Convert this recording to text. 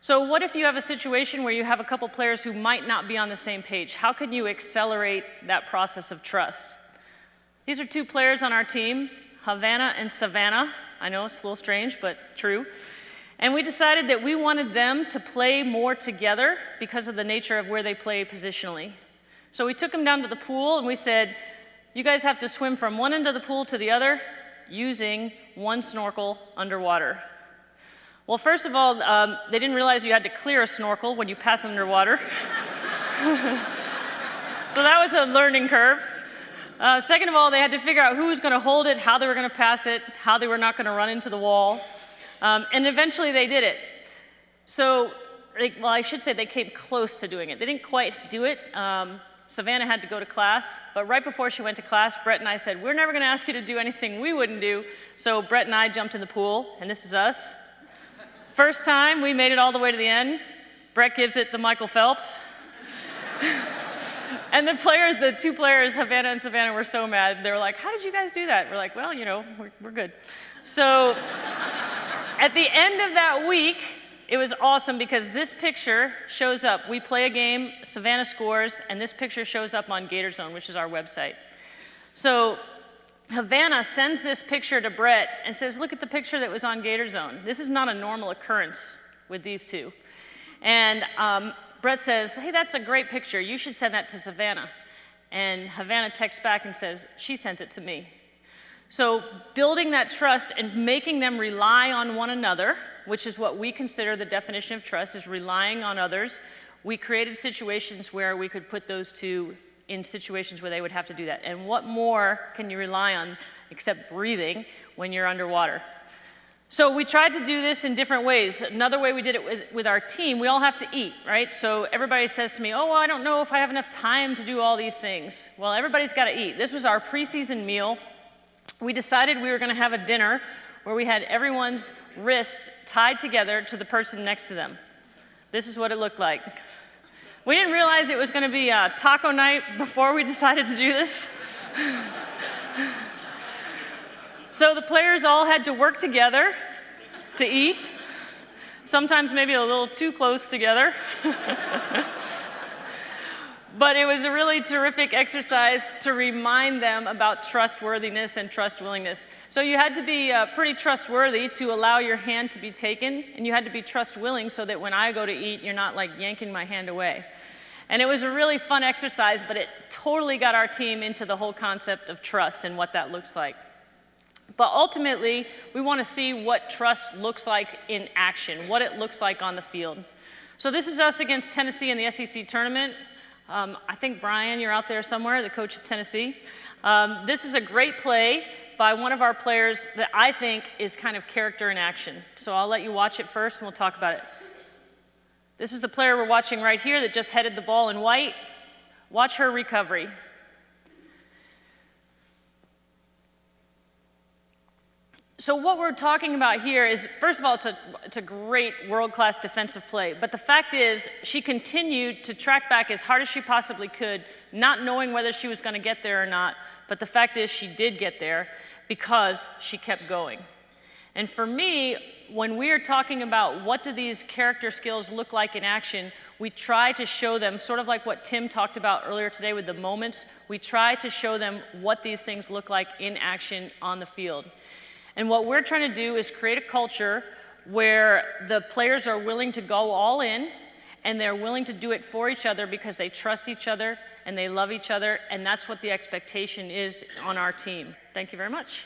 So what if you have a situation where you have a couple players who might not be on the same page? How can you accelerate that process of trust? These are two players on our team, Havana and Savannah. I know it's a little strange, but true. And we decided that we wanted them to play more together because of the nature of where they play positionally. So we took them down to the pool and we said, you guys have to swim from one end of the pool to the other using one snorkel underwater. Well, first of all, they didn't realize you had to clear a snorkel when you pass underwater. So that was a learning curve. Second of all, they had to figure out who was going to hold it, how they were going to pass it, how they were not going to run into the wall. And eventually they did it. So, well, I should say they came close to doing it. They didn't quite do it. Savannah had to go to class, but right before she went to class, Brett and I said, we're never going to ask you to do anything we wouldn't do. So Brett and I jumped in the pool, and this is us. First time, we made it all the way to the end. Brett gives it the Michael Phelps. And the two players, Havana and Savannah, were so mad. They were like, how did you guys do that? We're like, well, you know, we're good. So at the end of that week, it was awesome because this picture shows up. We play a game, Savannah scores, and this picture shows up on Gator Zone, which is our website. So Havana sends this picture to Brett and says, look at the picture that was on Gator Zone. This is not a normal occurrence with these two. And Brett says, hey, that's a great picture. You should send that to Savannah. And Havana texts back and says, she sent it to me. So building that trust and making them rely on one another, which is what we consider the definition of trust, is relying on others. We created situations where we could put those two in situations where they would have to do that. And what more can you rely on except breathing when you're underwater? So we tried to do this in different ways. Another way we did it with our team, we all have to eat, right? So everybody says to me, oh, well, I don't know if I have enough time to do all these things. Well, everybody's got to eat. This was our preseason meal. We decided we were going to have a dinner where we had everyone's wrists tied together to the person next to them. This is what it looked like. We didn't realize it was going to be a taco night before we decided to do this. So the players all had to work together to eat, sometimes maybe a little too close together. But it was a really terrific exercise to remind them about trustworthiness and trustwillingness. So you had to be pretty trustworthy to allow your hand to be taken, and you had to be trustwilling so that when I go to eat, you're not like yanking my hand away. And it was a really fun exercise, but it totally got our team into the whole concept of trust and what that looks like. But ultimately, we want to see what trust looks like in action, what it looks like on the field. So this is us against Tennessee in the SEC tournament. I think, Brian, you're out there somewhere, the coach of Tennessee. This is a great play by one of our players that I think is kind of character in action. So I'll let you watch it first, and we'll talk about it. This is the player we're watching right here that just headed the ball in white. Watch her recovery. So what we're talking about here is, first of all, it's a great world-class defensive play. But the fact is, she continued to track back as hard as she possibly could, not knowing whether she was going to get there or not. But the fact is, she did get there because she kept going. And for me, when we are talking about what do these character skills look like in action, we try to show them, sort of like what Tim talked about earlier today with the moments, we try to show them what these things look like in action on the field. And what we're trying to do is create a culture where the players are willing to go all in, and they're willing to do it for each other because they trust each other and they love each other, and that's what the expectation is on our team. Thank you very much.